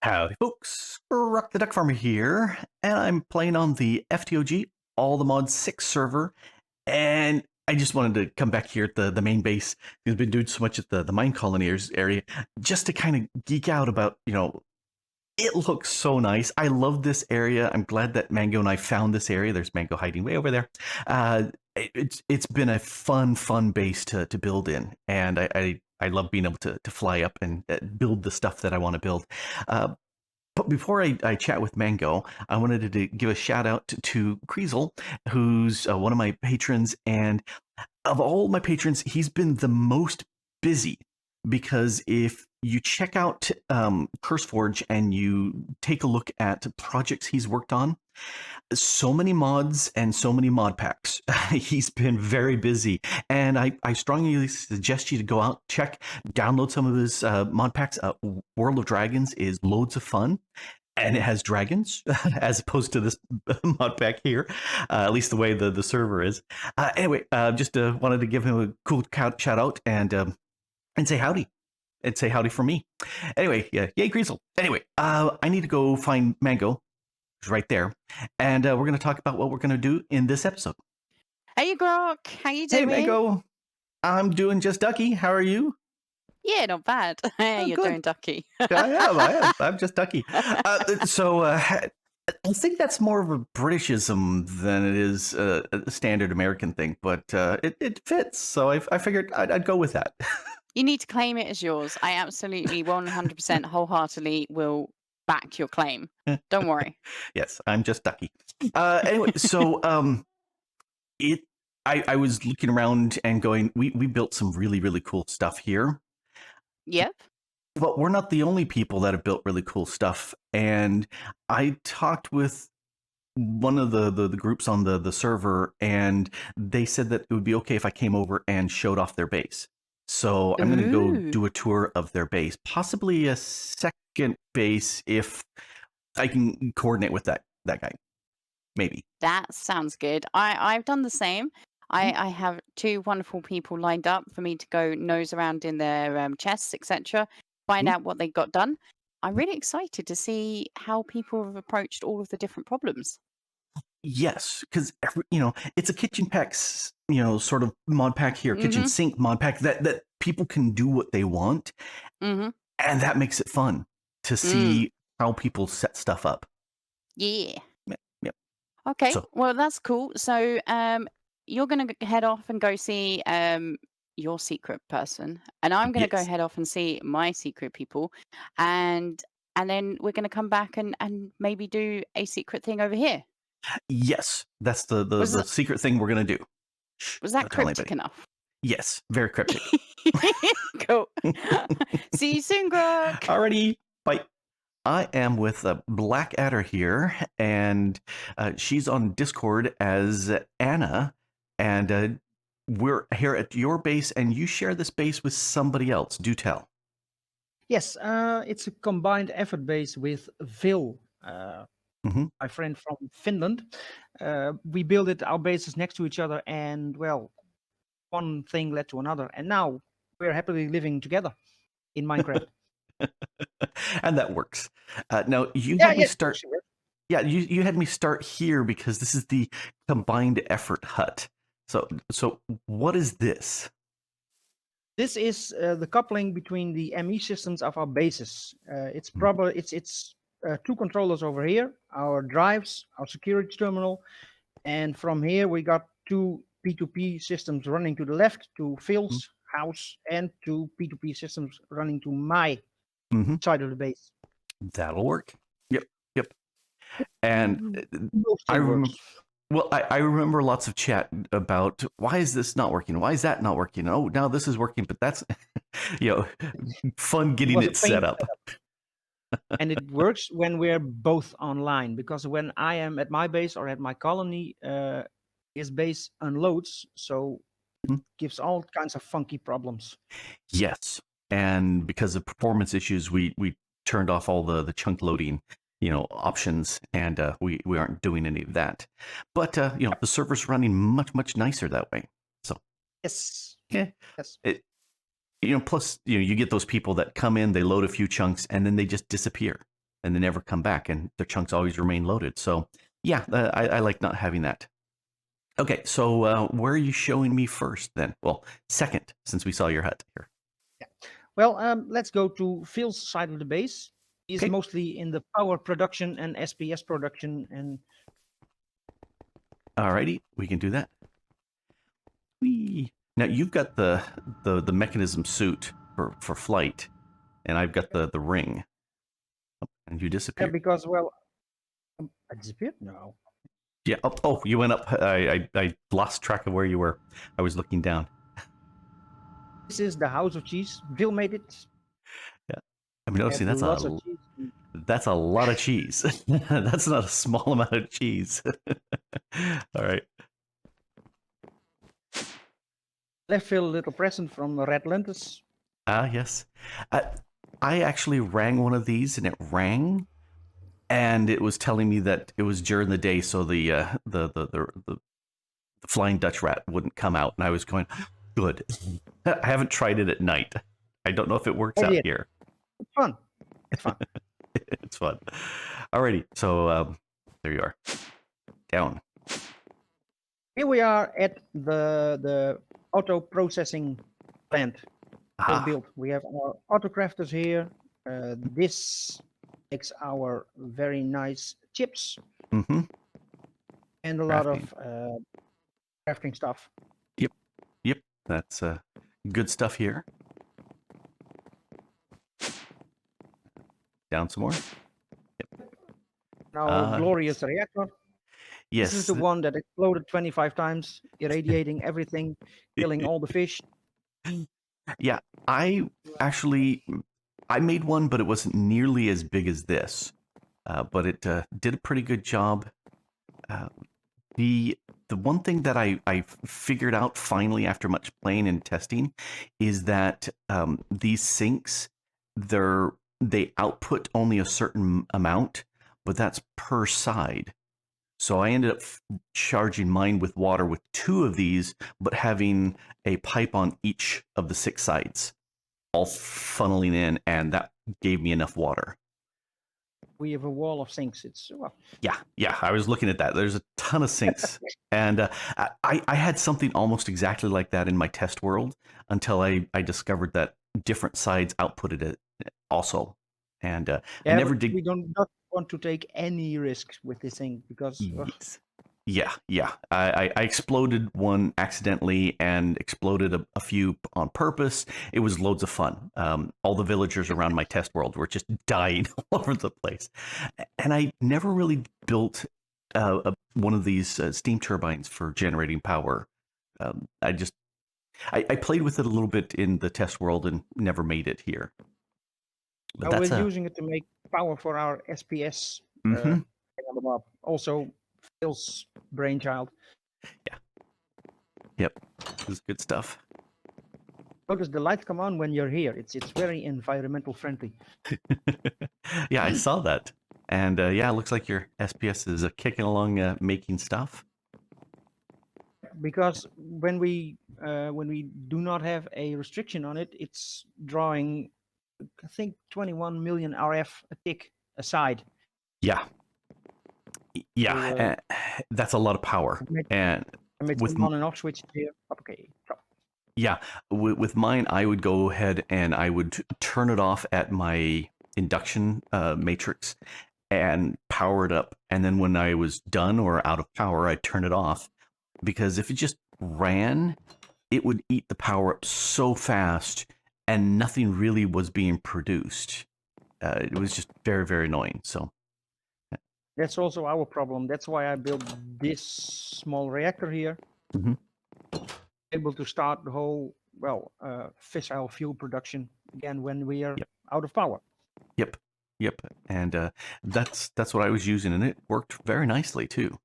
Howdy, folks. Rock the DuckFarmer here, and I'm playing on the FTOG All the Mods 6 server. And I just wanted to come back here at the main base. We've been doing so much at the MineColonies area, just to kind of geek out about, it looks so nice. I love this area. I'm glad that Mango and I found this area. There's Mango hiding way over there. It's been a fun base to build in, and I love being able to fly up and build the stuff that I want to build. But before I chat with Mango, I wanted to give a shout out to Kreezel, who's one of my patrons. And of all my patrons, he's been the most busy, because if you check out CurseForge and you take a look at projects he's worked on, so many mods and so many mod packs. He's been very busy, and I strongly suggest you to go out, download some of his mod packs. World of Dragons is loads of fun, and it has dragons as opposed to this mod pack here, at least the way the server is. Anyway, just wanted to give him a cool shout out and say howdy. And say howdy from me. Anyway, yeah, yay, Greasel. Anyway, I need to go find Mango. He's right there. And we're going to talk about what we're going to do in this episode. Hey, Grok. How you doing? Hey, Mango. I'm doing just Ducky. How are you? Yeah, not bad. You're good. doing Ducky. I am. I'm just Ducky. I think that's more of a Britishism than it is a standard American thing, but it fits. So I figured I'd go with that. You need to claim it as yours. I absolutely 100% wholeheartedly will back your claim. Don't worry. Yes, I'm just Ducky. Anyway, so I was looking around and going, we built some really cool stuff here. Yep. But we're not the only people that have built really cool stuff. And I talked with one of the groups on the server, and they said that it would be okay if I came over and showed off their base. So I'm going to go do a tour of their base, possibly a second base if I can coordinate with that guy. Maybe. That sounds good. I've done the same. I have two wonderful people lined up for me to go nose around in their chests, etc., find out what they got done. I'm really excited to see how people have approached all of the different problems. Yes, because it's a kitchen pack, sort of mod pack here, kitchen sink mod pack that people can do what they want, and that makes it fun to see how people set stuff up. Yeah. Yep. Okay. Well, that's cool. So, you're going to head off and go see your secret person, and I'm going to go head off and see my secret people, and then we're going to come back and maybe do a secret thing over here. Yes, that's the secret thing we're going to do. Was that cryptic enough? Yes, very cryptic. Cool. See you soon, Grok. Alrighty, bye. I am with Blackadder here, and she's on Discord as Anna, and we're here at your base, and you share this base with somebody else. Do tell. Yes, it's a combined effort base with Phil, my friend from Finland. We built our bases next to each other, and well, one thing led to another, and now we're happily living together in Minecraft. And that works. Now you had me start. Yeah, you had me start here because this is the combined effort hut. So what is this? This is the coupling between the ME systems of our bases. It's probably it's two controllers over here, our drives, our security terminal, and from here we got two P2P systems running to the left to Phil's house, and two P2P systems running to my side of the base. That'll work. Yep. And I remember. Well, I remember lots of chat about why is this not working? Why is that not working? Oh, now this is working, but that's fun getting it set up. And it works when we're both online, because when I am at my base or at my colony, his base unloads, so it gives all kinds of funky problems. Yes, and because of performance issues, we turned off all the chunk loading options, and we aren't doing any of that. But the server's running much nicer that way. So yes, plus you get those people that come in, they load a few chunks, and then they just disappear, and they never come back, and the chunks always remain loaded. So yeah, I like not having that. Okay, so where are you showing me first then? Well, second, since we saw your hut here. Well, let's go to Phil's side of the base. He's Okay. mostly in the power production and SPS production, and Alrighty, we can do that. Whee. Now you've got the mechanism suit for flight, and I've got the ring. Oh, and you disappeared. because, well, I disappeared? No. Yeah. Oh, you went up. I lost track of where you were. I was looking down. This is the House of Cheese. Bill made it. Yeah. I'm noticing Have that's lots a of cheese. that's a lot of cheese. That's not a small amount of cheese. All right. Left Phil a little present from Red Lentus. Ah, yes. I actually rang one of these, and it rang, and it was telling me that it was during the day, so the Flying Dutch Rat wouldn't come out, and I was going, good. I haven't tried it at night. I don't know if it works out here. It's fun. It's fun. It's fun. Alrighty, so there you are. Down. Here we are at the auto processing plant. Built. We have our autocrafters here. This makes our very nice chips. Mm-hmm. And a lot of crafting stuff. Yep. That's good stuff here. Down some more. Yep. Now, glorious reactor. Yes. This is the one that exploded 25 times, irradiating everything, killing all the fish. Yeah, I made one, but it wasn't nearly as big as this. But it did a pretty good job. The one thing that I figured out finally after much playing and testing is that these sinks, they output only a certain amount, but that's per side. So I ended up charging mine with water with 2 of these, but having a pipe on each of the 6 sides, all funneling in, and that gave me enough water. We have a wall of sinks. It's Yeah. I was looking at that. There's a ton of sinks, and I had something almost exactly like that in my test world until I discovered that different sides outputted it also, and I never did. We not want to take any risks with this thing because. Yes. Yeah. I exploded one accidentally and exploded a few on purpose. It was loads of fun. All the villagers around my test world were just dying all over the place. And I never really built one of these steam turbines for generating power. I played with it a little bit in the test world and never made it here. But we're using it to make power for our SPS. Also, Phil's brainchild. Yeah. Yep. This is good stuff. Notice the lights come on when you're here. It's very environmental friendly. Yeah, I saw that. And yeah, it looks like your SPS is kicking along making stuff. Because when we do not have a restriction on it, it's drawing, I think, 21 million RF a tick aside. Yeah. Yeah, that's a lot of power. And with on and off switch here. Okay. Yeah, with mine, I would go ahead and I would turn it off at my induction matrix and power it up. And then when I was done or out of power, I'd turn it off. Because if it just ran, it would eat the power up so fast and nothing really was being produced. It was just very, very annoying. So that's also our problem. That's why I built this small reactor here. Able to start the whole, fissile fuel production again when we are out of power. Yep. And that's what I was using, and it worked very nicely too.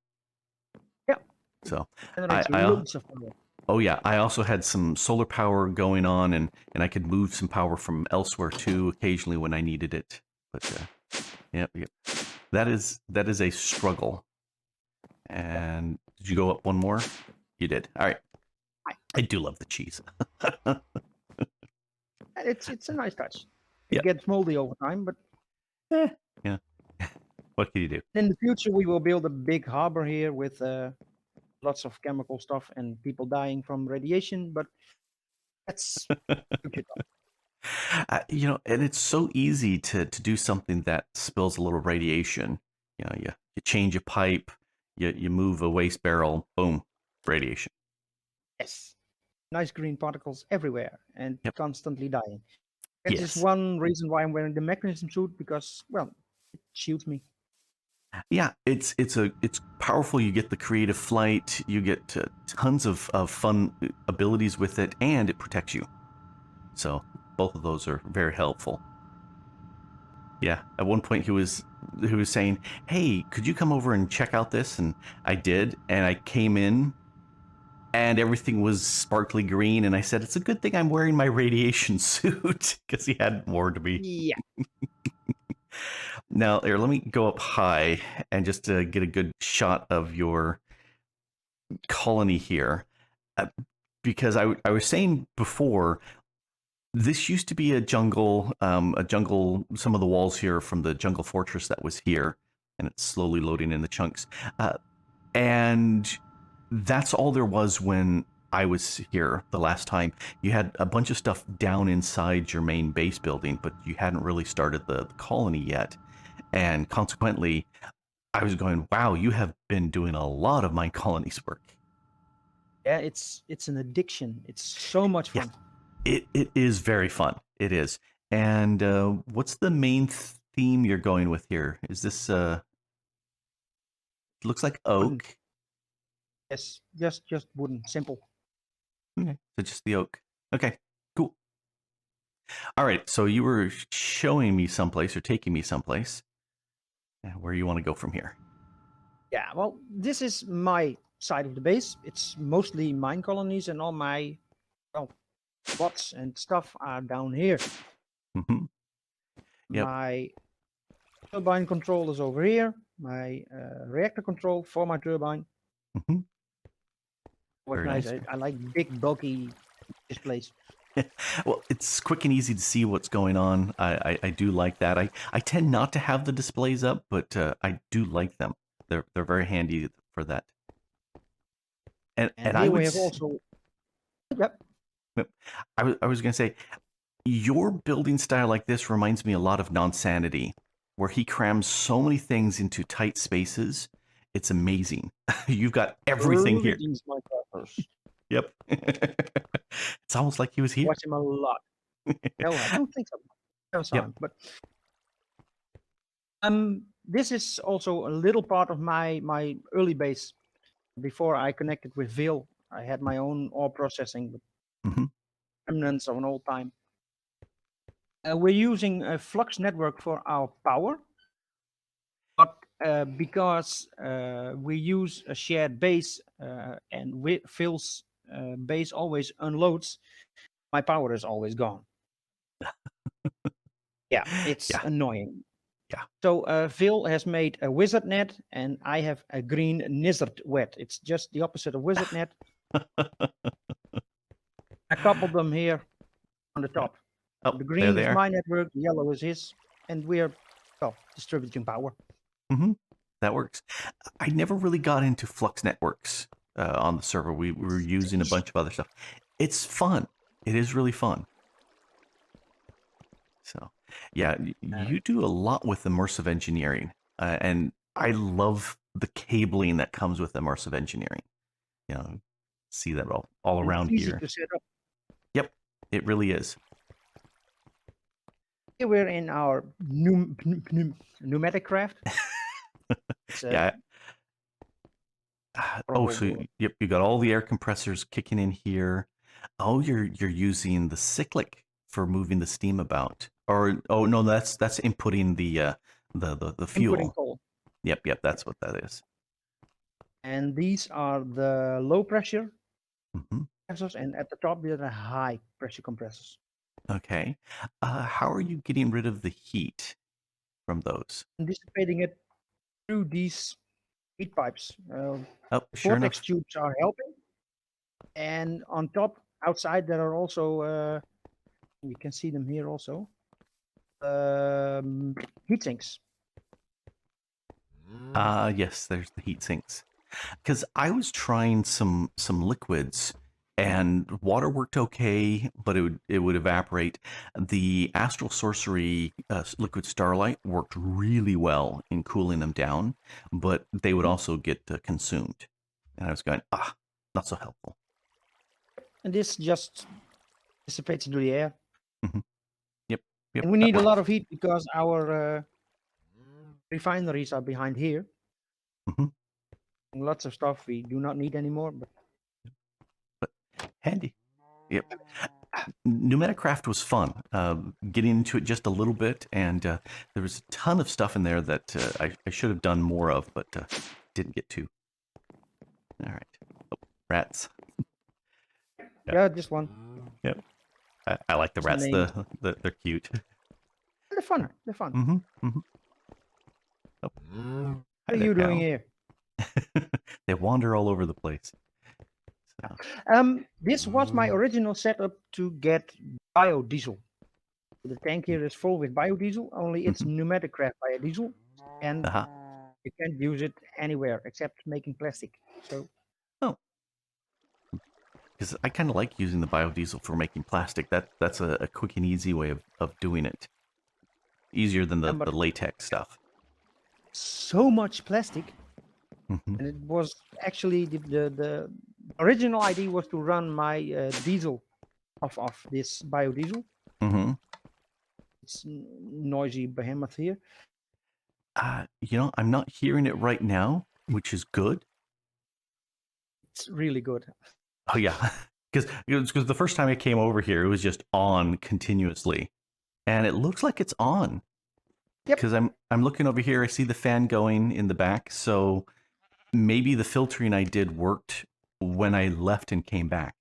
Yeah. So loads of power. Oh yeah, I also had some solar power going on, and I could move some power from elsewhere too occasionally when I needed it. But yep. That is a struggle. And did you go up one more? You did. All right. I do love the cheese. It's a nice touch. It gets moldy over time, but yeah. What can you do? In the future, we will build a big harbor here with lots of chemical stuff and people dying from radiation. But that's future talk. And it's so easy to do something that spills a little radiation. You change a pipe, you move a waste barrel, boom, radiation. Yes, nice green particles everywhere and Yep. constantly dying. That is Yes. one reason why I'm wearing the mechanism suit, because, well, it shields me. Yeah, it's powerful. You get the creative flight, you get tons of fun abilities with it, and it protects you. So both of those are very helpful. Yeah, at one point he was saying, "Hey, could you come over and check out this?" And I did, and I came in, and everything was sparkly green, and I said, "It's a good thing I'm wearing my radiation suit," because he had warned me. Yeah. Now, here, let me go up high and just get a good shot of your colony here, because I was saying before, this used to be a jungle. Some of the walls here from the jungle fortress that was here, and it's slowly loading in the chunks. And that's all there was when I was here the last time. You had a bunch of stuff down inside your main base building, but you hadn't really started the colony yet. And consequently, I was going, wow, you have been doing a lot of MineColonies work. Yeah, it's an addiction. It's so much fun. Yeah, it is very fun. It is. And what's the main theme you're going with here? Is this looks like oak? Wooden. Yes, just wooden, simple. Okay, so just the oak. Okay, cool. All right, so you were showing me someplace or taking me someplace. Where you want to go from here? Yeah, well, this is my side of the base. It's mostly MineColonies, and all my, well, bots and stuff are down here. Mm-hmm. Yep. My turbine control is over here. My reactor control for my turbine. Mm-hmm. Very nice. I like big, bulky displays. Well, it's quick and easy to see what's going on. I do like that. I tend not to have the displays up, but I do like them. They're very handy for that. And here I we would have also. Yep. I was going to say, your building style like this reminds me a lot of Non-Sanity, where he crams so many things into tight spaces. It's amazing. You've got everything here. Yep. It's almost like he was here. Watch him a lot. No, I don't think so. No, Yep. But this is also a little part of my early base. Before I connected with Veil, I had my own ore processing with remnants of an old time. We're using a Flux network for our power, but because we use a shared base and Phil's base always unloads, my power is always gone. Yeah, it's annoying. Yeah. So Phil has made a wizard net, and I have a green lizard wet. It's just the opposite of wizard net. I coupled them here on the top. Oh, the green is are. my network, the yellow is his, and we are distributing power. Mm-hmm. That works. I never really got into Flux networks on the server. We were using a bunch of other stuff. It's fun. It is really fun. So, yeah, you do a lot with immersive engineering, and I love the cabling that comes with immersive engineering. See that all around easy here. To set up. Yep, it really is. Here we're in our pneumatic craft. Yeah. Oh, so yep, you got all the air compressors kicking in here. Oh, you're using the cyclic for moving the steam about. Or no, that's inputting the fuel. Inputting coal. Yep, that's what that is. And these are the low pressure compressors, and at the top they're the high pressure compressors. Okay. How are you getting rid of the heat from those? I'm dissipating it through these heat pipes. Sure vortex enough. tubes are helping, and on top, outside, there are also you can see them here also. Heat sinks. Yes, there's the heat sinks. Because I was trying some liquids, and water worked okay, but it would evaporate. The Astral Sorcery liquid starlight worked really well in cooling them down, but they would also get consumed. And I was going, not so helpful. And this just dissipates into the air. Yep. And we that need a lot works. of heat because our refineries are behind here. Mhm. Lots of stuff we do not need anymore. But Handy. Yep. Pneumaticraft was fun. Getting into it just a little bit, and there was a ton of stuff in there that I should have done more of, but didn't get to. All right. Oh, rats. yeah, just one. Yep. I like the Some rats. names. They're cute. They're fun. They're fun. Mm-hmm. Mm-hmm. Oh. What are you doing here? They wander all over the place. So. This was my original setup to get biodiesel. The tank here is full with biodiesel, only it's pneumatic-craft biodiesel, and you can't use it anywhere except making plastic. So, because I kind of like using the biodiesel for making plastic. That's a quick and easy way of doing it. Easier than the latex stuff. So much plastic, and it was actually the original idea was to run my diesel off of this biodiesel. It's noisy behemoth here. I'm not hearing it right now, which is good. It's really good. Oh yeah, because the first time I came over here, it was just on continuously, and it looks like it's on. Yep. Because I'm looking over here, I see the fan going in the back, so maybe the filtering I did worked when I left and came back.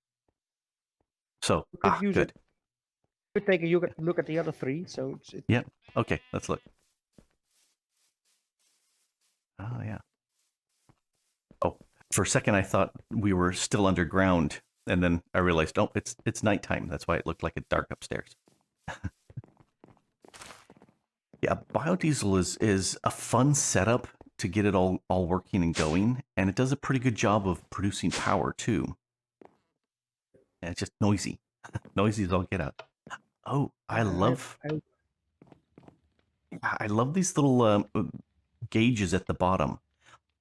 So use good. It. Could take a look at the other three. So it's Yeah. Okay. Let's look. Oh yeah. Oh, for a second I thought we were still underground, and then I realized, oh, it's nighttime. That's why it looked like it dark upstairs. Yeah, biodiesel is a fun setup to get it all working and going, and it does a pretty good job of producing power too. And it's just noisy. Noisy as all get out. Oh, I love these little gauges at the bottom.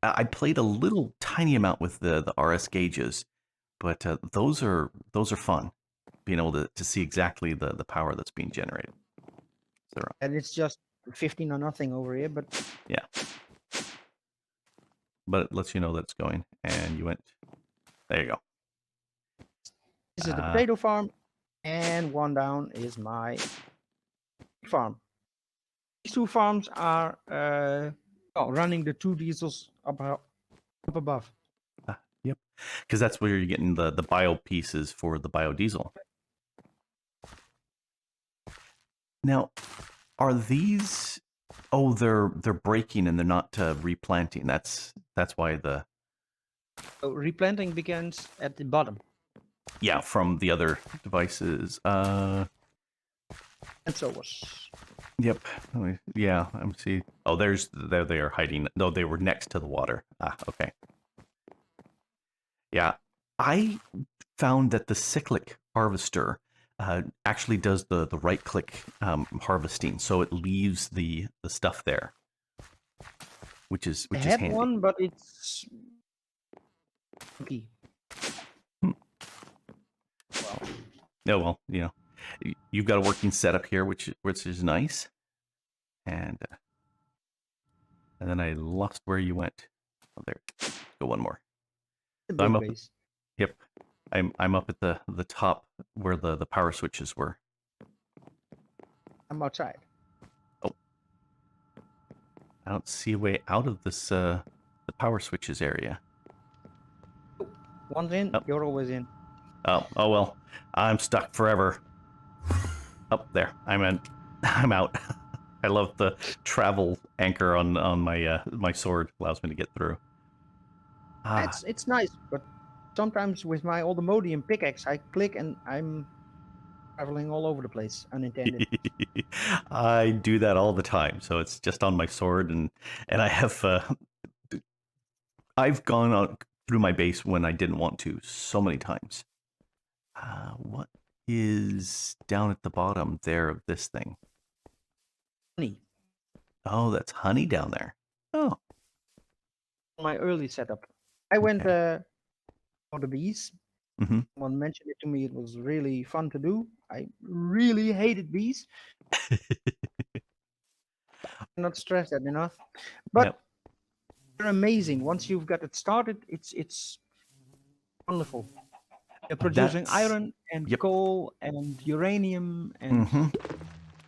I played a little tiny amount with the RS gauges, but those are fun. Being able to see exactly the power that's being generated. And it's just 15 or nothing over here, but yeah. But it lets you know that it's going, and you went. There you go. This is the potato farm, and one down is my farm. These two farms are running the two diesels up above. Yep, because that's where you're getting the bio pieces for the biodiesel. Now, are these? Oh, they're breaking and they're not replanting. That's why the. So replanting begins at the bottom. Yeah, from the other devices. And so was. Yep. Yeah, I'm see. Oh, there they are hiding. No, they were next to the water. Okay. Yeah, I found that the cyclic harvester actually does the right click handy, so it leaves the stuff there, which is handy. I had one, but it's funky. Well, you've got a working setup here, which is nice, and then I lost where you went. Oh, there. Go one more. So I'm up. Yep, I'm up at the top where the power switches were. I'm outside. Oh, I don't see a way out of this the power switches area. One's in. You're always in. Oh well, I'm stuck forever. Up there, I'm in. I'm out. I love the travel anchor on my my sword. Allows me to get through. It's nice, but sometimes with my Oldemodium pickaxe, I click and I'm traveling all over the place, unintended. I do that all the time, so it's just on my sword, and I have I've gone out through my base when I didn't want to so many times. What is down at the bottom there of this thing? Honey. Oh, that's honey down there. Oh, My early setup. I went okay. for the bees. Mm-hmm. Someone mentioned it to me. It was really fun to do. I really hated bees. Not stressed that enough, but Yep. they're amazing. Once you've got it started, it's wonderful. They're producing That's iron and yep. coal and uranium and Mm-hmm.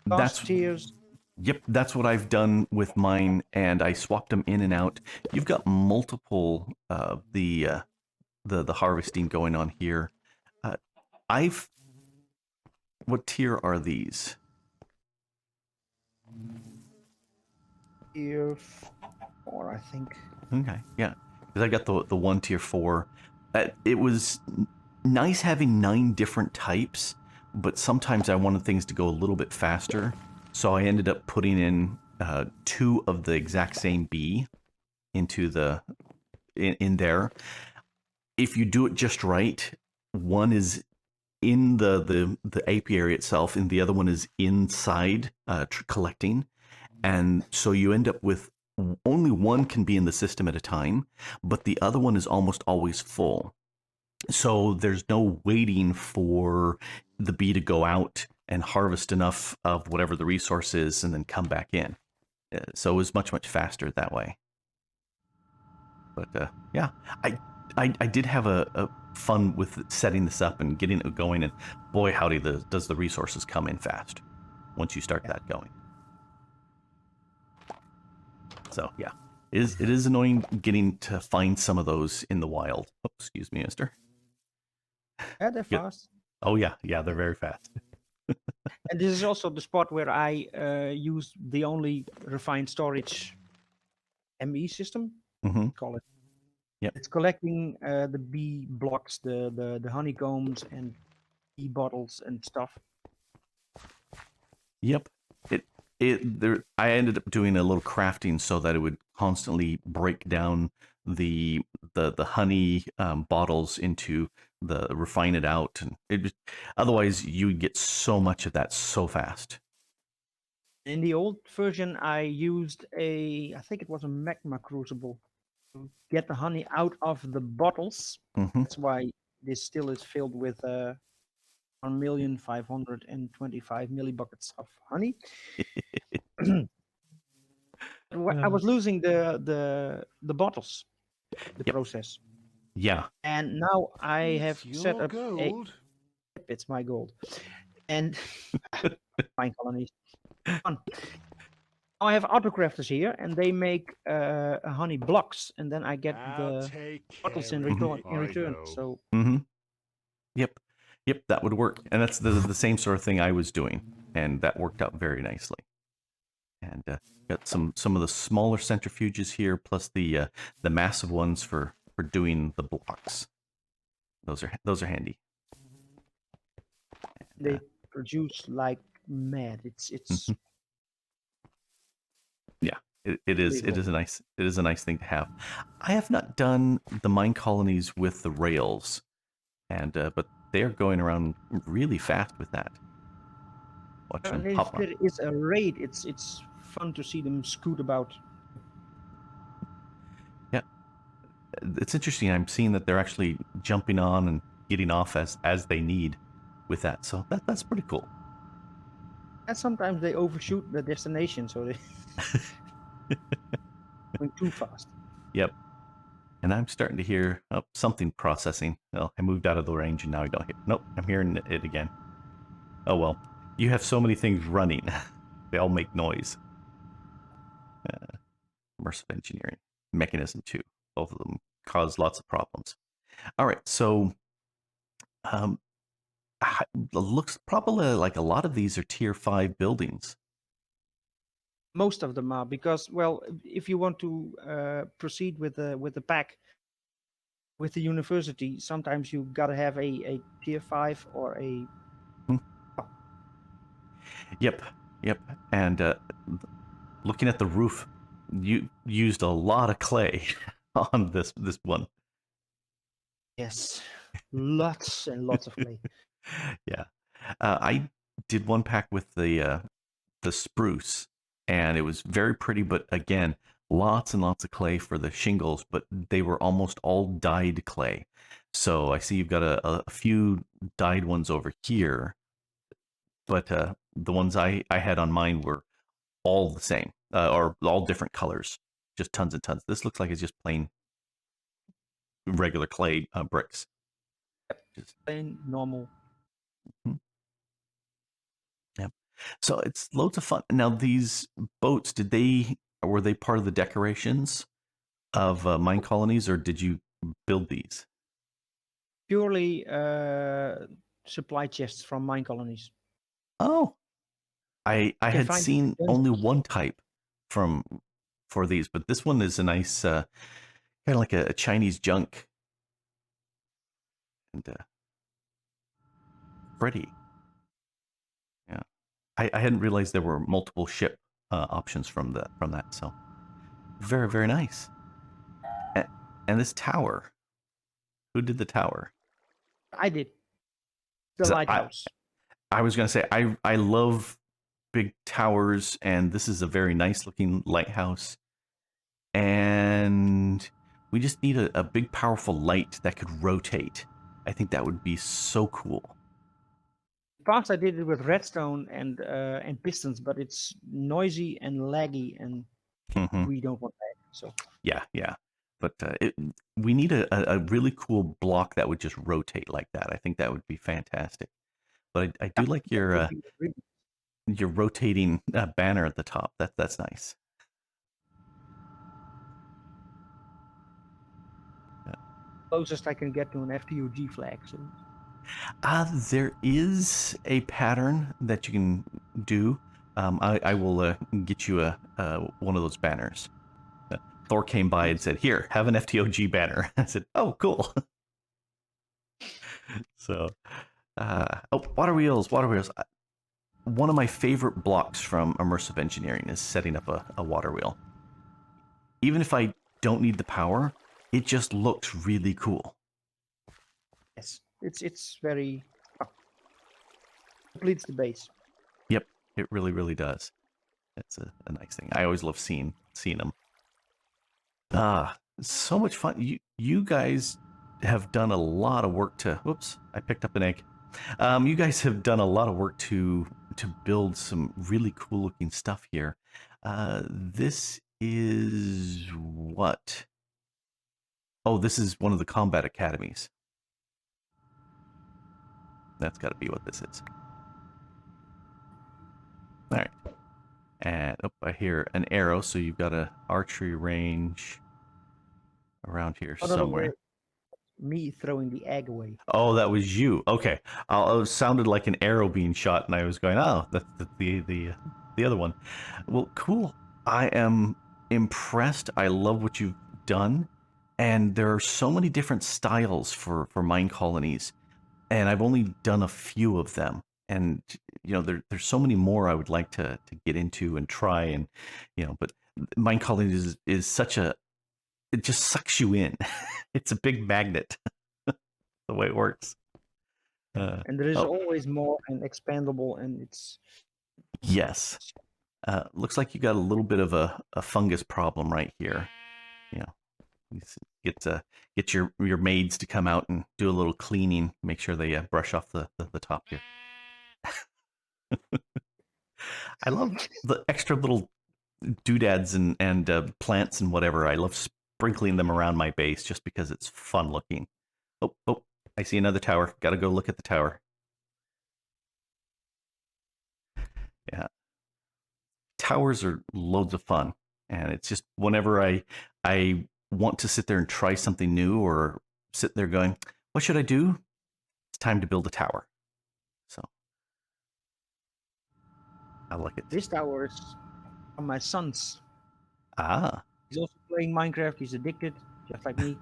gas That's tiers. Yep, that's what I've done with mine, and I swapped them in and out. You've got multiple the harvesting going on here. Uh, I've what tier are these? Tier 4, I think. Okay, yeah, because I got the one tier 4. It was nice having 9 different types, but sometimes I wanted things to go a little bit faster, so I ended up putting in 2 of the exact same bee into the in there. If you do it just right, one is in the apiary itself, and the other one is inside collecting, and so you end up with only one can be in the system at a time, but the other one is almost always full. So there's no waiting for the bee to go out and harvest enough of whatever the resource is and then come back in. So it was much faster that way. But yeah, I did have a fun with setting this up and getting it going, and boy howdy, does the resources come in fast once you start Yeah. that going. So yeah, it is annoying getting to find some of those in the wild. Oh, excuse me, mister. Yeah, they're Good. fast. Oh yeah, they're very fast. And this is also the spot where I use the only refined storage ME system. Mm-hmm. Call it. Yep. It's collecting the bee blocks, the honeycombs and bee bottles and stuff. Yep. I ended up doing a little crafting so that it would constantly break down the honey bottles into refine it out, and otherwise you would get so much of that so fast. In the old version, I used I think it was a magma crucible to get the honey out of the bottles. Mm-hmm. That's why this still is filled with 1,525 millibuckets of honey. I was losing the bottles, the Yep. process, Yeah. and now I have It's set your up gold. it's my gold, and MineColonies. Fun. Now I have autocrafters here, and they make honey blocks, and then I get I'll the take bottles care in of return. it, In return, Fido. so Mm-hmm. Yep, that would work, and that's the same sort of thing I was doing, and that worked out very nicely. And got some of the smaller centrifuges here, plus the massive ones for doing the blocks. Those are handy. And, they produce like mad. It's yeah, it is unbelievable. a nice thing to have. I have not done the MineColonies with the rails, and but they are going around really fast with that. Watch them And if hop on. there is a raid, it's fun to see them scoot about. Yeah, it's interesting. I'm seeing that they're actually jumping on and getting off as they need with that. So that's pretty cool. And sometimes they overshoot the destination, so they going too fast. Yep. And I'm starting to hear something processing. Well, I moved out of the range and now I don't hear. Nope, I'm hearing it again. Oh well, you have so many things running. They all make noise. Immersive engineering, mechanism 2. Both of them cause lots of problems. All right, so looks probably like a lot of these are tier 5 buildings. Most of them are, because, well, if you want to proceed with the pack with the university, sometimes you gotta have a tier 5 or a Hmm. Yep, yep. And looking at the roof, you used a lot of clay on this one. Yes, lots and lots of clay. Yeah, I did one pack with the spruce, and it was very pretty. But again, lots and lots of clay for the shingles, but they were almost all dyed clay. So I see you've got a few dyed ones over here, but the ones I had on mine were all the same, or all different colors, just tons and tons. This looks like it's just plain regular clay bricks. Just, Plain, normal. yeah. So it's loads of fun. Now these boats, were they part of the decorations of MineColonies, or did you build these? Purely supply chests from MineColonies. Oh, I You can had find seen tons only of stuff. one type for these, but this one is a nice kind of like a Chinese junk, and pretty. Yeah, I hadn't realized there were multiple ship options from that. So very, very nice. And this tower, who did the tower? I did. The 'Cause lighthouse. I was gonna say I love big towers, and this is a very nice looking lighthouse. And we just need a big powerful light that could rotate. I think that would be so cool. Past I did it with redstone and pistons, but it's noisy and laggy, and Hmm. we don't want that. So Yeah, yeah. But we need a really cool block that would just rotate like that. I think that would be fantastic. But I do yeah, like that would be really your rotating banner at the top. That's nice. closest I can get to an FTOG flag. So There is a pattern that you can do. I will get you a one of those banners. Thor came by and said, "Here, have an FTOG banner." I said, "Oh, cool." So, oh, water wheels, water wheels. One of my favorite blocks from immersive engineering is setting up a water wheel. Even if I don't need the power, it just looks really cool. yes, it's very completes the base. Yep, it really, really does. That's a nice thing. I always love seeing them. So much fun. You guys have done a lot of work to. Whoops, I picked up an egg. You guys have done a lot of work to build some really cool looking stuff here. This is what? Oh, this is one of the combat academies. That's got to be what this is. All right. And I hear an arrow, so you've got a archery range around here somewhere. Me throwing the egg away. Oh, that was you. Okay, it sounded like an arrow being shot, and I was going, "Oh, that's the other one." Well, cool. I am impressed. I love what you've done, and there are so many different styles for MineColonies, and I've only done a few of them. And there's so many more I would like to get into and try, and but MineColonies is such a it just sucks you in. It's a big magnet. The way it works. And there is Oh, always more and expandable, and it's yes. Looks like you got a little bit of a fungus problem right here. Yeah. Get your maids to come out and do a little cleaning. Make sure they brush off the top here. I love the extra little doodads and plants and whatever. I love sprinkling them around my base just because it's fun looking. Oh, I see another tower. Got to go look at the tower. Yeah. Towers are loads of fun, and it's just whenever I want to sit there and try something new, or sit there going, what should I do? It's time to build a tower. So I like it. this tower is from my son's. Ah. He's also playing Minecraft. He's addicted, just like me.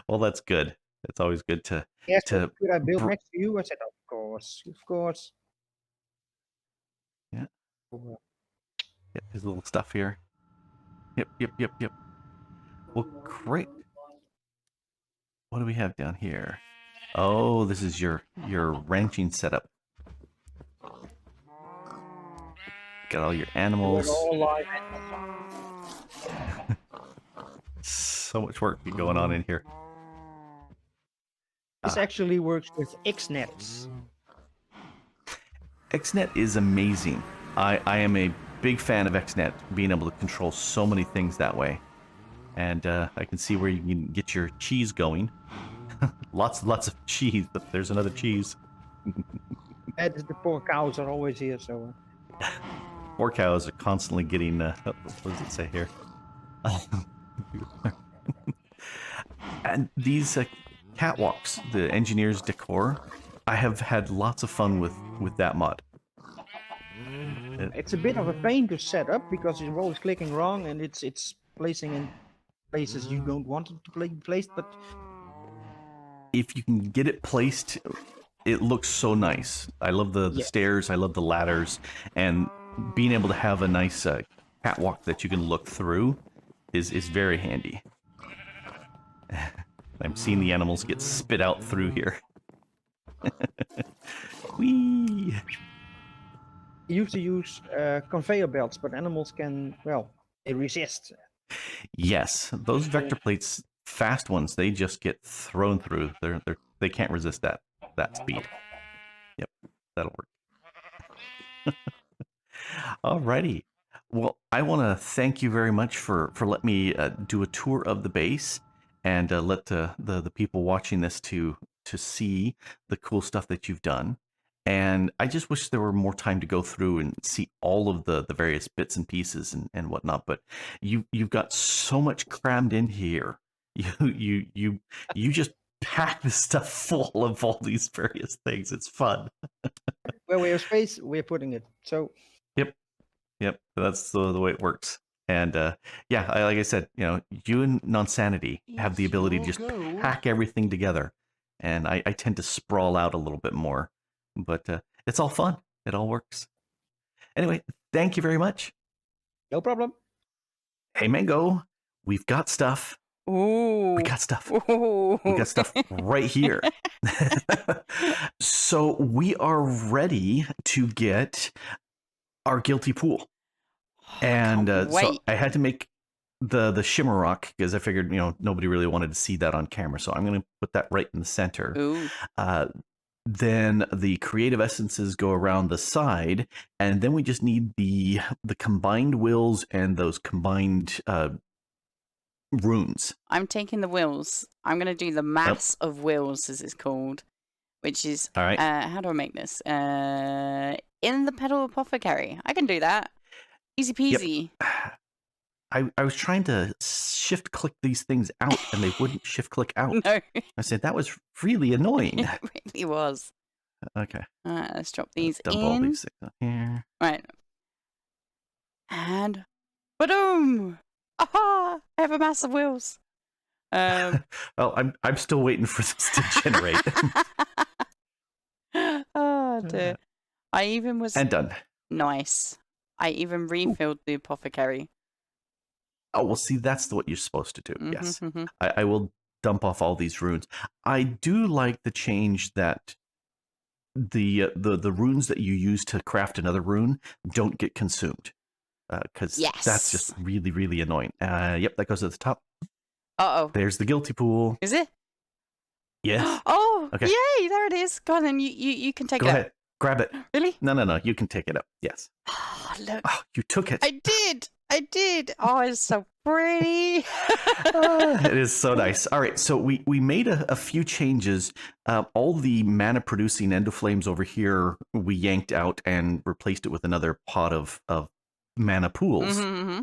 Well, that's good. It's always good to Yes, to could I build br- next to you? I said, of course, of course. Yep, his little stuff here. Yep. Well, great. What do we have down here? Oh, this is your ranching setup. Got all your animals. All live. So much work going on in here. This actually works with XNets. XNet is amazing. I am a big fan of XNet, being able to control so many things that way. And I can see where you can get your cheese going. lots of cheese, but there's another cheese. And the poor cows are always here, so... Poor cows are constantly getting... what does it say here? And these catwalks, the engineer's decor, I have had lots of fun with that mod. It's a bit of a pain to set up because you're always clicking wrong and it's placing in places you don't want it to be placed, but... If you can get it placed, it looks so nice. I love the stairs, I love the ladders, and being able to have a nice catwalk that you can look through is very handy. I'm seeing the animals get spit out through here. Whee! You used to use conveyor belts, but animals can, well, they resist. Yes, those vector plates, fast ones, they just get thrown through. They can't resist that speed. Yep, that'll work. Alrighty. Well, I want to thank you very much for letting me do a tour of the base and let the people watching this to see the cool stuff that you've done. And I just wish there were more time to go through and see all of the various bits and pieces and whatnot. But you've got so much crammed in here. You just pack this stuff full of all these various things. It's fun. Where we have space, we're putting it. So. Yep. That's the way it works. And yeah, like I said, you and Nonsanity have the ability to just pack everything together, and I tend to sprawl out a little bit more. But it's all fun. It all works. Anyway, thank you very much. No problem. Hey, Mango, we've got stuff. Ooh. We got stuff. Ooh. We got stuff right here. So we are ready to get our guilty pool. And so I had to make the shimmer rock because I figured, nobody really wanted to see that on camera. So I'm going to put that right in the center. Ooh. Then the creative essences go around the side, and then we just need the combined wills and those combined runes. I'm taking the wills. I'm going to do the mass of wills, as it's called, which is... All right. How do I make this? In the pedal apothecary. I can do that. Easy peasy. Yep. I was trying to shift click these things out, and they wouldn't shift click out. No. I said, that was really annoying. It really was. Okay. All right, let's drop these Dump in. all these things on here. Right. And... Ba-doom! Aha! I have a mass of wheels. Well, I'm still waiting for this to generate. Oh, dear. I even was... And done. Nice. I even refilled the apothecary. Oh, well, see, that's what you're supposed to do. Yes. Mm-hmm. I will dump off all these runes. I do like the change that the runes that you use to craft another rune don't get consumed. Because that's just really, really annoying. Yep, that goes at the top. Uh-oh. There's the guilty pool. Is it? Yes. Oh, okay. Yay, there it is. Go on, then you can take Go it ahead. up. Grab it. Really? No. You can take it up. Yes. Oh, look. Oh, you took it. I did. Oh, it's so pretty. It is so nice. All right, so we made a few changes. All the mana producing endoflames over here we yanked out and replaced it with another pot of mana pools. Mm-hmm.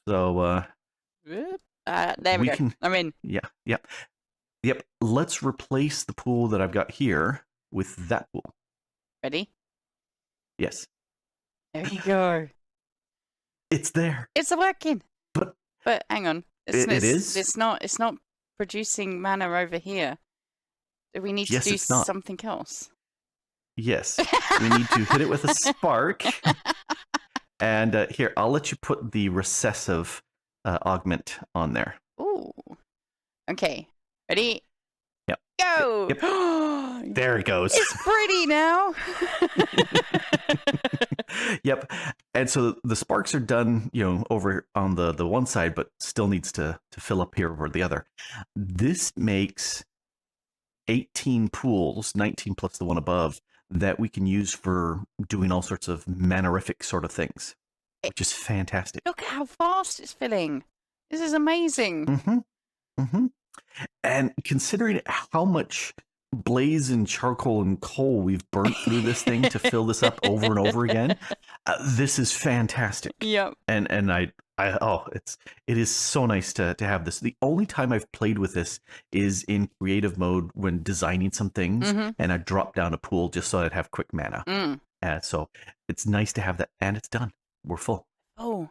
So there we go. I'm in. Yep. Let's replace the pool that I've got here with that pool. Ready? Yes. There you go. It's there. It's working. But hang on. It is? It's not producing mana over here. Do we need to do something else? Yes. We need to hit it with a spark. And here, I'll let you put the recessive augment on there. Ooh. Okay. Ready? Yep. Go. Yep. There it goes. It's pretty now. Yep. And so the sparks are done, over on the one side, but still needs to fill up here over the other. This makes 18 pools, 19 plus the one above, that we can use for doing all sorts of manorific sort of things, which is fantastic. Look how fast it's filling. This is amazing. Mm-hmm. Mm-hmm. And considering how much blaze and charcoal and coal we've burnt through this thing to fill this up over and over again, this is fantastic. Yep. And it is so nice to have this. The only time I've played with this is in creative mode when designing some things, and I drop down a pool just so I'd have quick mana. So it's nice to have that, and it's done. We're full. Oh.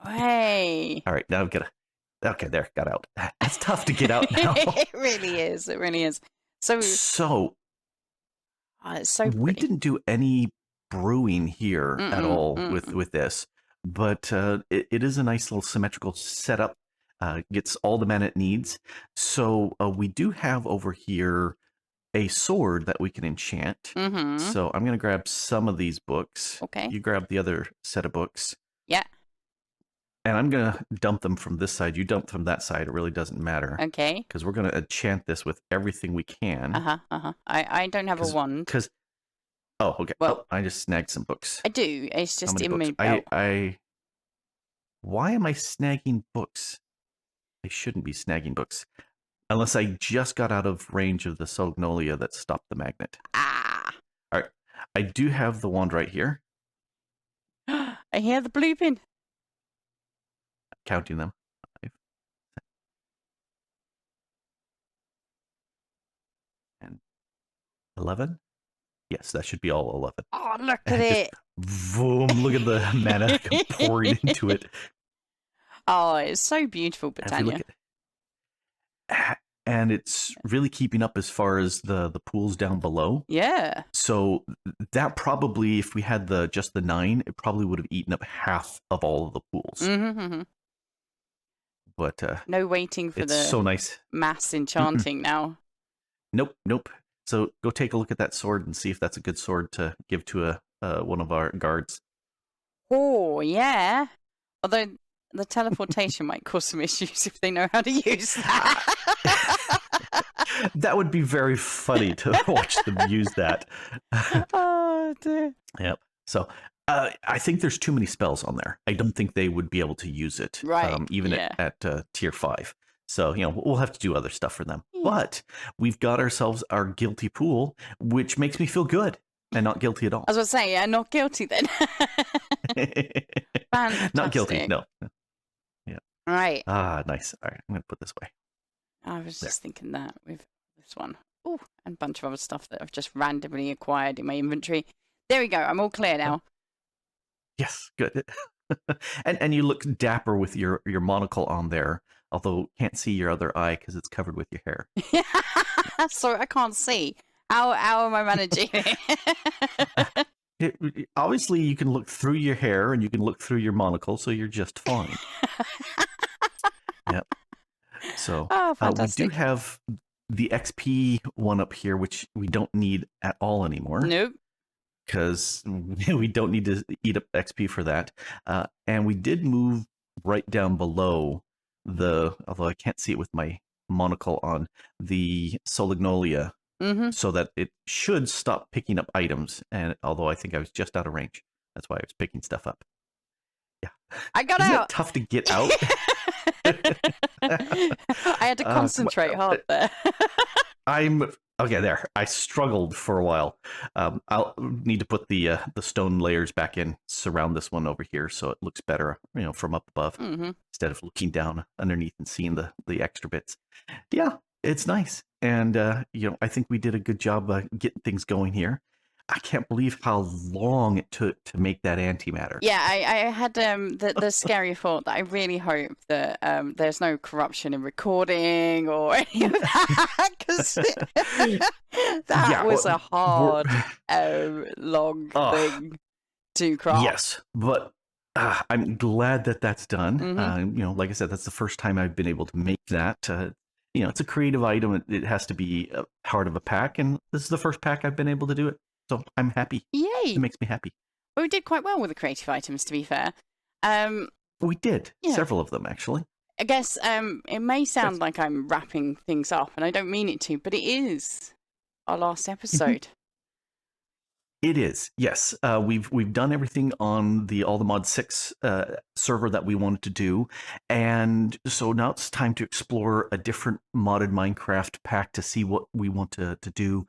Hey. All right, now I've got to. Okay, there, got out. That's tough to get out now. It really is. It really is. So it's so pretty. We didn't do any brewing here at all with this, but it is a nice little symmetrical setup. Gets all the mana it needs. So we do have over here a sword that we can enchant. So I'm going to grab some of these books. Okay. You grab the other set of books. Yeah. And I'm going to dump them from this side. You dump from that side. It really doesn't matter. Okay. Because we're going to enchant this with everything we can. I don't have a wand. Oh, okay. Well, I just snagged some books. I do. It's just in my belt. Why am I snagging books? I shouldn't be snagging books. Unless I just got out of range of the Solognolia that stopped the magnet. Ah. All right. I do have the wand right here. I hear the blooping. Counting them. 5, 10, 11. Yes, that should be all 11. Oh, look at it. Boom, look at the mana pouring into it. Oh, it's so beautiful, Britannia. And it's really keeping up as far as the pools down below. Yeah. So that probably, if we had just the 9, it probably would have eaten up half of all of the pools. But no waiting for the so nice mass enchanting now. Nope. So go take a look at that sword and see if that's a good sword to give to one of our guards. Oh, yeah. Although the teleportation might cause some issues if they know how to use that. That would be very funny to watch them use that. Oh, dear. Yep. So I think there's too many spells on there. I don't think they would be able to use it, right? Even at tier 5. So, we'll have to do other stuff for them. Yeah. But we've got ourselves our guilty pool, which makes me feel good and not guilty at all. I was going to say, yeah, not guilty then. Fantastic. Not guilty, no. Yeah. All right. Ah, nice. All right, I'm going to put this away. I was just thinking that with this one. Oh, and a bunch of other stuff that I've just randomly acquired in my inventory. There we go. I'm all clear now. Yes, good. and you look dapper with your monocle on there, although can't see your other eye because it's covered with your hair. So I can't see. How am I managing it? Obviously, you can look through your hair and you can look through your monocle, so you're just fine. Yep. So we do have the XP one up here, which we don't need at all anymore. Nope. Because we don't need to eat up XP for that. And we did move right down below although I can't see it with my monocle on, the Solognolia, so that it should stop picking up items. And although I think I was just out of range, that's why I was picking stuff up. Yeah. I got Isn't out. It tough to get out. I had to concentrate hard there. Okay, there. I struggled for a while. I'll need to put the stone layers back in, surround this one over here so it looks better, from up above, instead of looking down underneath and seeing the extra bits. Yeah, it's nice. And, I think we did a good job getting things going here. I can't believe how long it took to make that antimatter. Yeah, I had the scary thought that I really hope that there's no corruption in recording or any of that, because that was a hard, long thing to craft. Yes, but I'm glad that that's done. Like I said, that's the first time I've been able to make that. It's a creative item. It has to be a part of a pack, and this is the first pack I've been able to do it. So I'm happy. Yay! It makes me happy. Well, we did quite well with the creative items, to be fair. We did. Yeah. Several of them, actually. I guess it may sound like I'm wrapping things up, and I don't mean it to, but it is our last episode. It is, yes. We've done everything on the All the Mod 6 server that we wanted to do, and so now it's time to explore a different modded Minecraft pack to see what we want to do.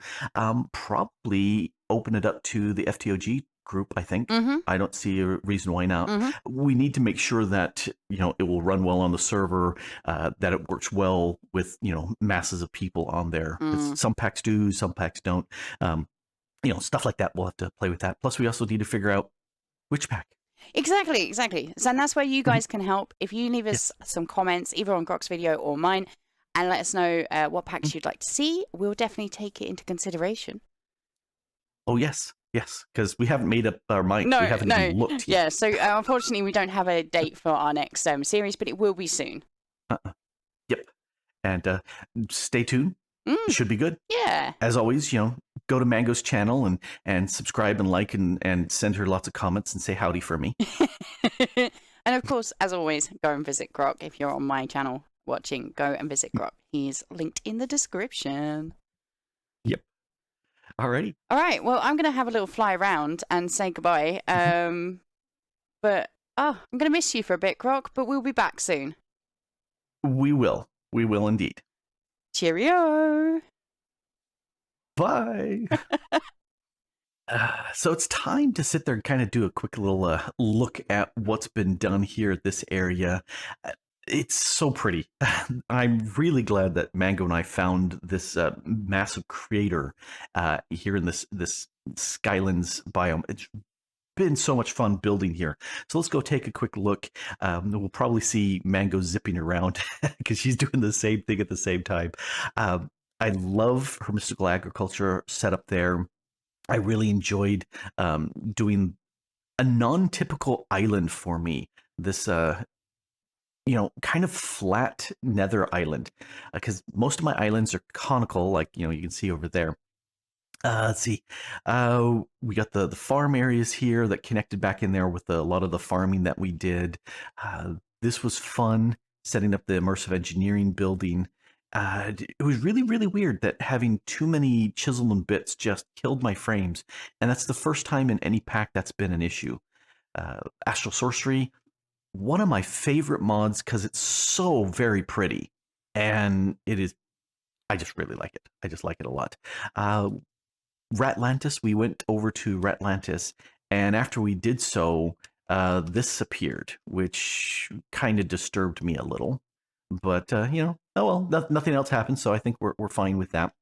Probably open it up to the FTOG group, I think. I don't see a reason why not. We need to make sure that it will run well on the server, that it works well with masses of people on there. Some packs do, some packs don't. Stuff like that. We'll have to play with that. Plus, we also need to figure out which pack. Exactly. So, and that's where you guys can help. If you leave us some comments, either on Grok's video or mine, and let us know what packs you'd like to see, we'll definitely take it into consideration. Oh, yes, because we haven't made up our minds. We haven't even looked yet. Yeah, so unfortunately, we don't have a date for our next series, but it will be soon. Yep. And stay tuned. It should be good. Yeah. As always, go to Mango's channel and subscribe and like and send her lots of comments and say howdy for me. And of course, as always, go and visit Grok. If you're on my channel watching, go and visit Grok. He's linked in the description. Yep. Alrighty. All right. Well, I'm going to have a little fly around and say goodbye. But I'm going to miss you for a bit, Grok, but we'll be back soon. We will. We will indeed. Cheerio. Bye. So it's time to sit there and kind of do a quick little look at what's been done here at this area. It's so pretty. I'm really glad that Mango and I found this massive crater here in this Skylands biome. It's been so much fun building here. So let's go take a quick look. We'll probably see Mango zipping around because she's doing the same thing at the same time. I love her mystical agriculture setup there. I really enjoyed doing a non-typical island for me. This kind of flat nether island, because most of my islands are conical, like you can see over there. Let's see. We got the farm areas here that connected back in there with a lot of the farming that we did. This was fun, setting up the immersive engineering building. It was really, really weird that having too many chisel and bits just killed my frames. And that's the first time in any pack that's been an issue. Astral Sorcery, one of my favorite mods because it's so very pretty. And I just really like it. I just like it a lot. Ratlantis, we went over to Ratlantis, and after we did so, this appeared, which kind of disturbed me a little. But, oh well, nothing else happened, so I think we're fine with that.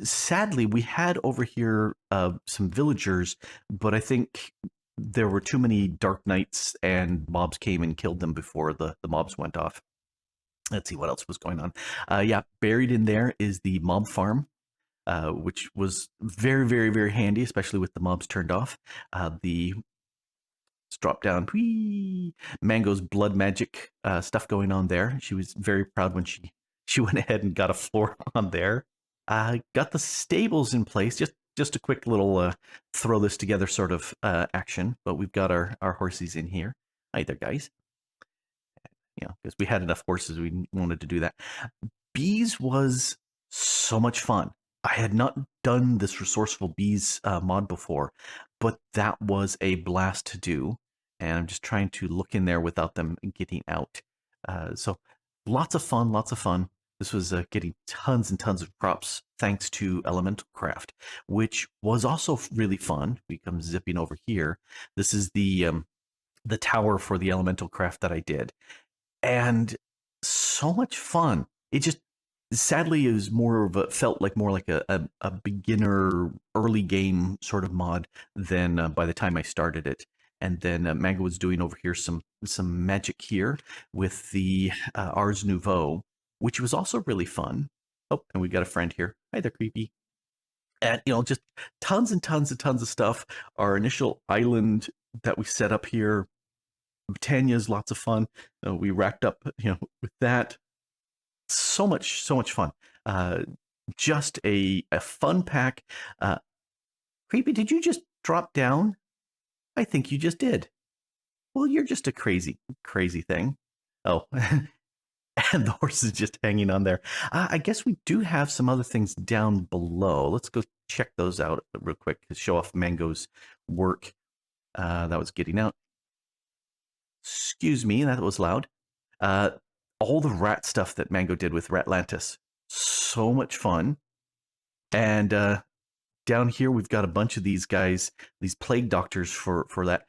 Sadly, we had over here some villagers, but I think there were too many Dark Knights, and mobs came and killed them before the mobs went off. Let's see what else was going on. Yeah, buried in there is the mob farm. Which was very, very, very handy, especially with the mobs turned off. Let's drop down. Whee! Mango's blood magic stuff going on there. She was very proud when she went ahead and got a floor on there. Got the stables in place. Just a quick little throw this together sort of action. But we've got our horses in here. Hi there, guys. Because we had enough horses, we wanted to do that. Bees was so much fun. I had not done this Resourceful Bees mod before, but that was a blast to do. And I'm just trying to look in there without them getting out. So lots of fun, lots of fun. This was getting tons and tons of crops thanks to Elemental Craft, which was also really fun. We come zipping over here. This is the tower for the Elemental Craft that I did. And so much fun. It just, sadly, it was felt more like a beginner early game sort of mod than by the time I started it. And then Mango was doing over here some magic here with the Ars Nouveau, which was also really fun. Oh, and we got a friend here. Hi there, Creepy. And, just tons and tons and tons of stuff. Our initial island that we set up here, Britannia's lots of fun. We racked up, with that. So much fun. Just a fun pack. Creepy, did you just drop down? I think you just did. Well, you're just a crazy thing. Oh, and the horse is just hanging on there. I guess we do have some other things down below. Let's go check those out real quick to show off Mango's work. That was getting out. Excuse me, that was loud. All the rat stuff that Mango did with Ratlantis. So much fun. And down here, we've got a bunch of these guys, these plague doctors for that.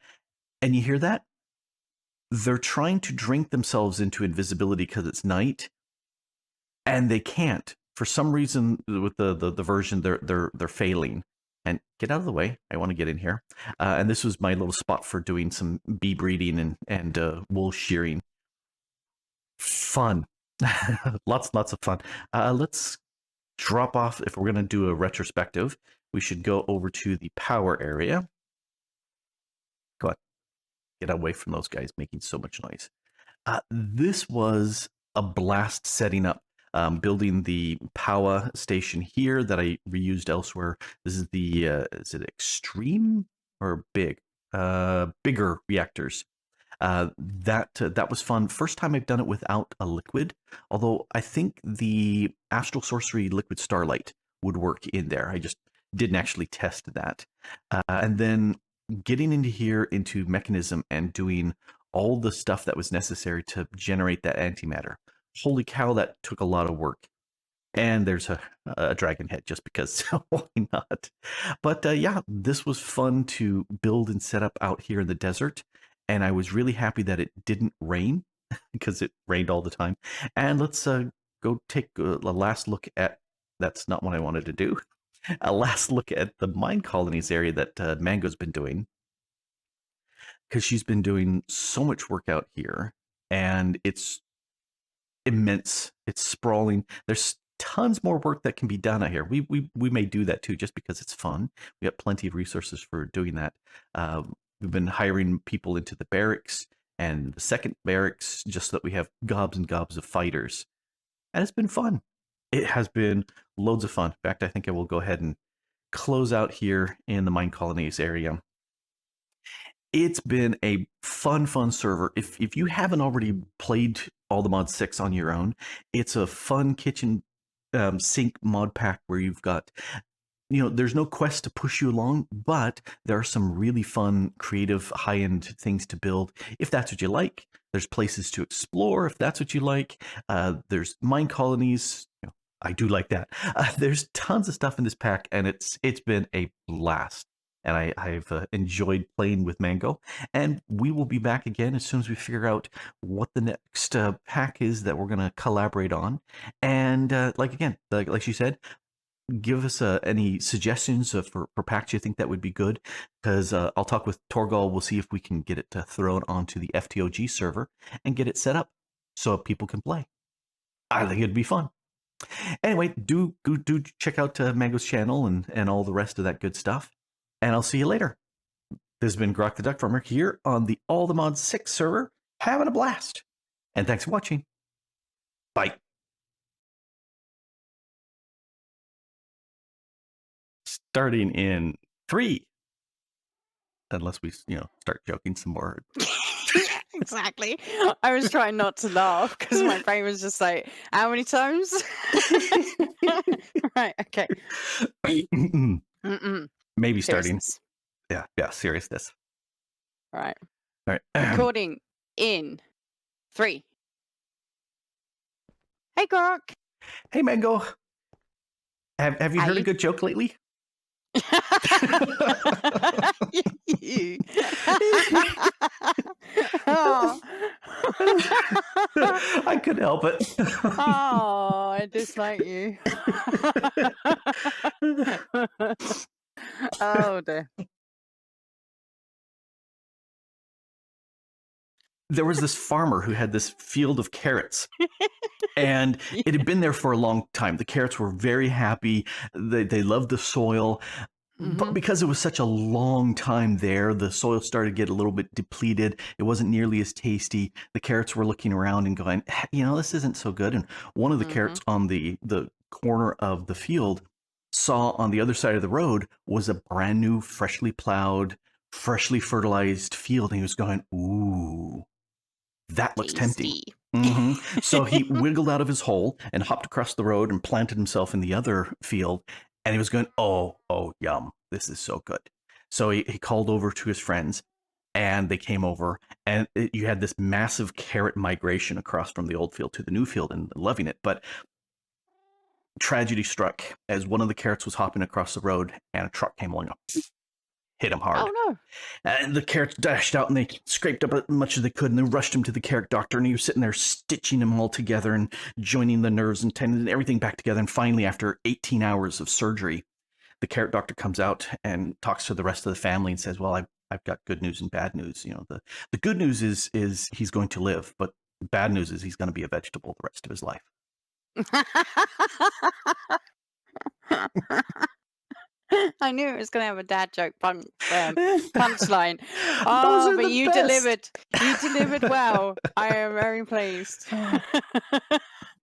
And you hear that? They're trying to drink themselves into invisibility because it's night, and they can't. For some reason, with the version, they're failing. And get out of the way. I want to get in here. And this was my little spot for doing some bee breeding and wool shearing. Fun. lots of fun. Let's drop off. If we're going to do a retrospective, we should go over to the power area. Go on. Get away from those guys making so much noise. This was a blast setting up. Building the power station here that I reused elsewhere. This is the, is it extreme or big? Bigger reactors. That was fun. First time I've done it without a liquid, although I think the Astral Sorcery Liquid Starlight would work in there. I just didn't actually test that. And then getting into here into Mechanism and doing all the stuff that was necessary to generate that antimatter. Holy cow, that took a lot of work. And there's a dragon head just because, why not? But yeah, this was fun to build and set up out here in the desert. And I was really happy that it didn't rain because it rained all the time. And let's go take a last look at, that's not what I wanted to do, a last look at the MineColonies area that Mango's been doing. Because she's been doing so much work out here. And it's immense. It's sprawling. There's tons more work that can be done out here. We may do that too, just because it's fun. We got plenty of resources for doing that. We've been hiring people into the barracks and the second barracks, just so that we have gobs and gobs of fighters. And it's been fun. It has been loads of fun. In fact, I think I will go ahead and close out here in the MineColonies area. It's been a fun server. If you haven't already played all the mod 6 on your own, it's a fun kitchen sink mod pack where you've got, there's no quest to push you along, but there are some really fun, creative, high-end things to build if that's what you like. There's places to explore if that's what you like. There's MineColonies. I do like that. There's tons of stuff in this pack, and it's been a blast. And I've enjoyed playing with Mango. And we will be back again as soon as we figure out what the next pack is that we're going to collaborate on. And like she said, give us any suggestions for packs you think that would be good. Because I'll talk with Torgal. We'll see if we can get it thrown onto the FTOG server and get it set up so people can play. I think it'd be fun. Anyway, do check out Mango's channel and all the rest of that good stuff. And I'll see you later. This has been Grok the DuckFarmer here on the All the Mods 6 server, having a blast. And thanks for watching. Bye. Starting in 3. Unless we, start joking some more. Exactly. I was trying not to laugh because my brain was just like, how many times? Right, okay. Maybe starting. Seriousness. Yeah, seriousness. Right. All right. Recording in 3. Hey, Grok. Hey, Mango. Have you heard a good joke lately? Oh. I couldn't help it. Oh, I dislike you. Oh dear. There was this farmer who had this field of carrots. And Yeah. it had been there for a long time. The carrots were very happy. They loved the soil. But Mhm. because it was such a long time there, the soil started to get a little bit depleted. It wasn't nearly as tasty. The carrots were looking around and going, this isn't so good. And one of the carrots Mhm. on the corner of the field saw on the other side of the road was a brand new, freshly plowed, freshly fertilized field. And he was going, ooh, that looks tempting. Tasty. So he wiggled out of his hole and hopped across the road and planted himself in the other field. And he was going, oh, yum, this is so good. So he called over to his friends and they came over and you had this massive carrot migration across from the old field to the new field and loving it. But tragedy struck as one of the carrots was hopping across the road and a truck came along, hit him hard. Oh no. And the carrots dashed out and they scraped up as much as they could and they rushed him to the carrot doctor. And he was sitting there stitching them all together and joining the nerves and tendons and everything back together. And finally, after 18 hours of surgery, the carrot doctor comes out and talks to the rest of the family and says, well, I've got good news and bad news. The good news is he's going to live, but the bad news is he's going to be a vegetable the rest of his life. I knew it was going to have a dad joke punchline. Those Oh, are but the you best. delivered. You delivered well. I am very pleased.